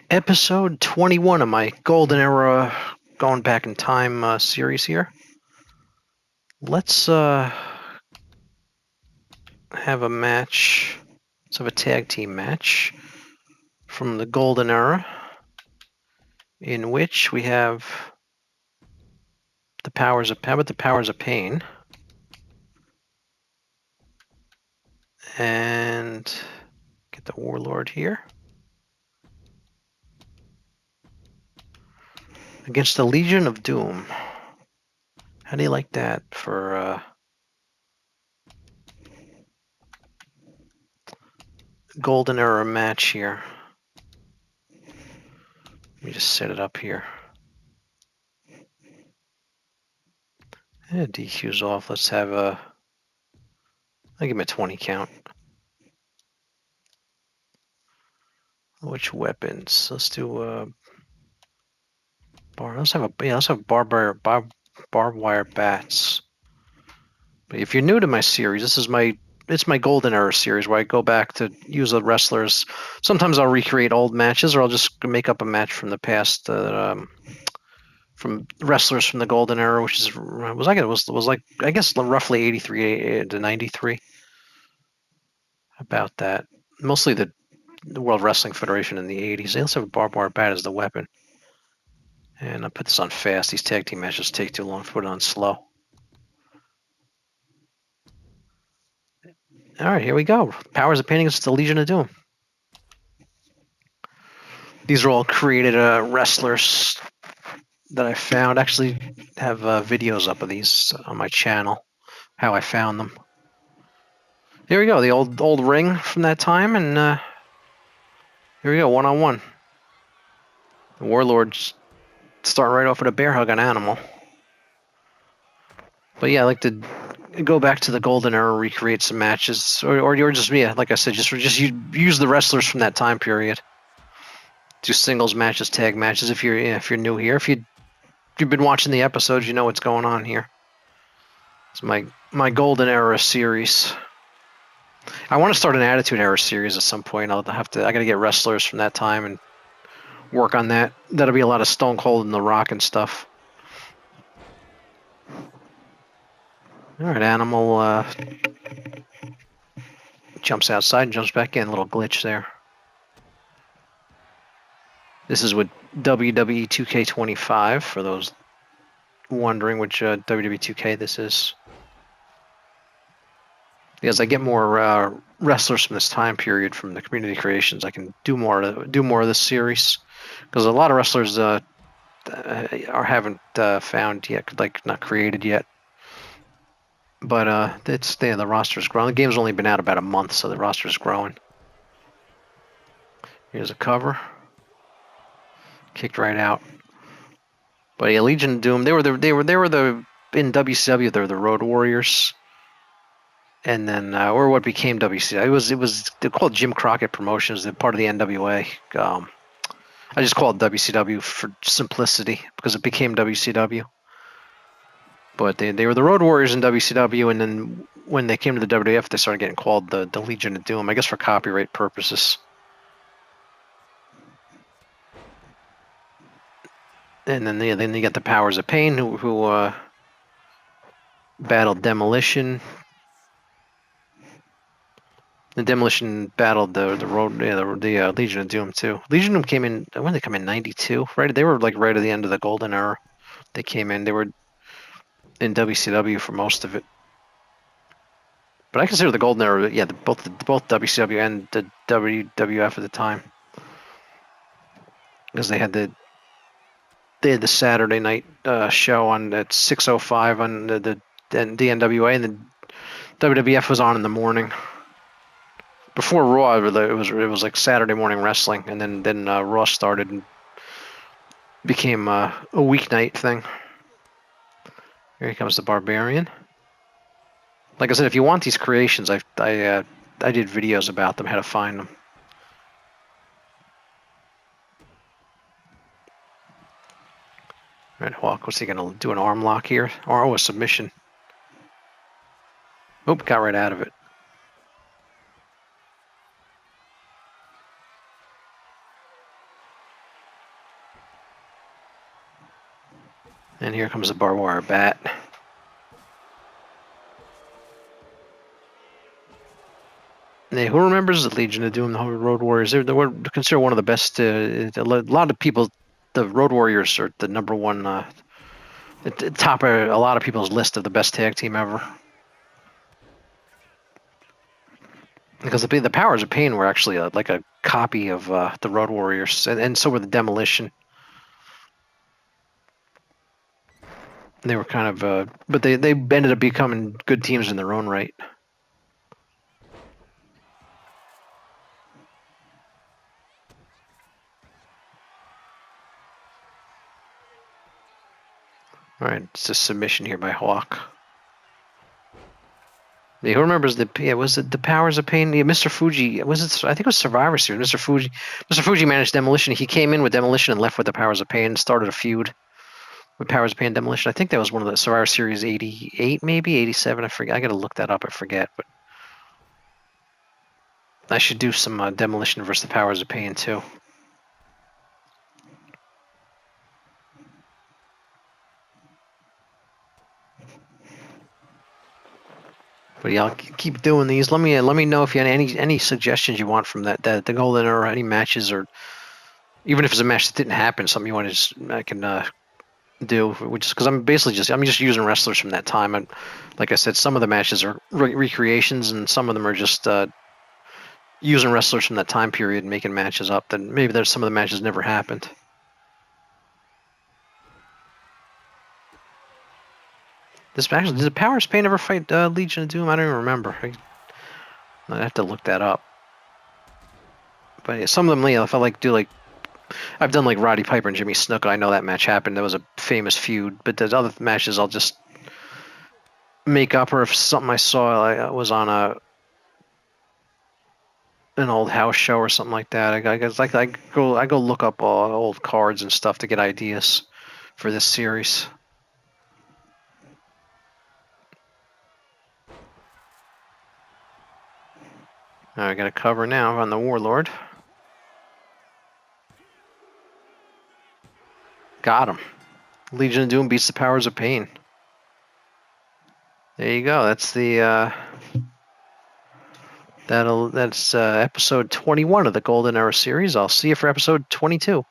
Episode 21 of my Golden Era Going Back in Time series here. Let's have a match. Let's have a tag team match from the Golden Era in which we have the powers of pain and get the Warlord here against the Legion of Doom. How do you like that for Golden Era match here? Let me just set it up here. Yeah, DQ's off. Let's have a... I'll give him a 20 count. Which weapons? Let's do let's have barbed wire bats. But if you're new to my series, it's my Golden Era series where I go back to use the wrestlers. Sometimes I'll recreate old matches, or I'll just make up a match from the past from wrestlers from the Golden Era, which was like I guess roughly 83 to 93. About that, mostly the World Wrestling Federation in the 80s. They also have a barbed wire bat as the weapon. And I'll put this on fast. These tag team matches take too long to put it on slow. All right, here we go. Powers of Pain against the Legion of Doom. These are all created wrestlers that I found. Actually have videos up of these on my channel, how I found them. Here we go, the old ring from that time, and here we go, one-on-one. The Warlord's starting right off with a bear hug on Animal. But yeah, I like to go back to the Golden Era, recreate some matches, or just me. Like I said, just use the wrestlers from that time period. Do singles matches, tag matches. If you're new here, if you've been watching the episodes, you know what's going on here. It's my Golden Era series. I want to start an Attitude Era series at some point. I gotta get wrestlers from that time and work on that. That'll be a lot of Stone Cold and The Rock and stuff. All right, Animal jumps outside and jumps back in. A little glitch there. This is with WWE2K25, for those wondering which WWE2K this is. As I get more wrestlers from this time period from the community creations, I can do more of this series, because a lot of wrestlers haven't found yet, like not created yet. But the roster's growing. The game's only been out about a month, so the roster's growing. Here's a cover, kicked right out. But yeah, Legion of Doom, they were in WCW. They're the Road Warriors. And then, or what became WCW. They're called Jim Crockett Promotions. They're part of the NWA. I just call it WCW for simplicity, because it became WCW. But they were the Road Warriors in WCW, and then when they came to the WWF, they started getting called the Legion of Doom, I guess for copyright purposes. And then you got the Powers of Pain, who battled Demolition. The Demolition battled the Legion of Doom too. Legion of Doom came in, when did they come in? 92, right? They were like right at the end of the Golden Era. They came in. They were in WCW for most of it. But I consider the Golden Era, yeah, both WCW and the WWF at the time, because they had the Saturday night show on at 6:05 on the NWA, and the WWF was on in the morning. Before Raw, it was like Saturday morning wrestling, and then Raw started and became a weeknight thing. Here comes the Barbarian. Like I said, if you want these creations, I did videos about them, how to find them. All right, Hawk, what's he gonna do? An arm lock here, or a submission? Oop, got right out of it. And here comes the barbed wire bat. Hey, who remembers the Legion of Doom, the Road Warriors? They were considered one of the best. A lot of people, the Road Warriors are the number one, top of a lot of people's list of the best tag team ever. Because the Powers of Pain were actually like a copy of the Road Warriors, and so were the Demolition. They were kind of, but they ended up becoming good teams in their own right. All right, it's a submission here by Hawk. Yeah, who remembers was it the Powers of Pain? Yeah, Mr. Fuji, was it? I think it was Survivor Series. Mr. Fuji managed Demolition. He came in with Demolition and left with the Powers of Pain and started a feud with Powers of Pain and Demolition. I think that was one of the Survivor Series 88, maybe 87. I forget. I got to look that up. I forget, but I should do some Demolition versus the Powers of Pain too. But yeah, I'll keep doing these. Let me know if you have any suggestions you want from the Golden Era, any matches, or even if it's a match that didn't happen, something you want to I can do. Which is because I'm just using wrestlers from that time. And like I said, some of the matches are recreations, and some of them are just using wrestlers from that time period and making matches up. Then maybe there's some of the matches never happened. This match, did the Powers of Pain ever fight Legion of Doom? I don't even remember. I have to look that up. But yeah, some of them, if I I've done like Roddy Piper and Jimmy Snuka. I know that match happened. That was a famous feud. But there's other matches I'll just make up, or if something I saw was on an old house show or something like that. I go look up old cards and stuff to get ideas for this series. I got a cover now on the Warlord. Got him. Legion of Doom beats the Powers of Pain. There you go. That's the that's episode 21 of the Golden Era series. I'll see you for episode 22.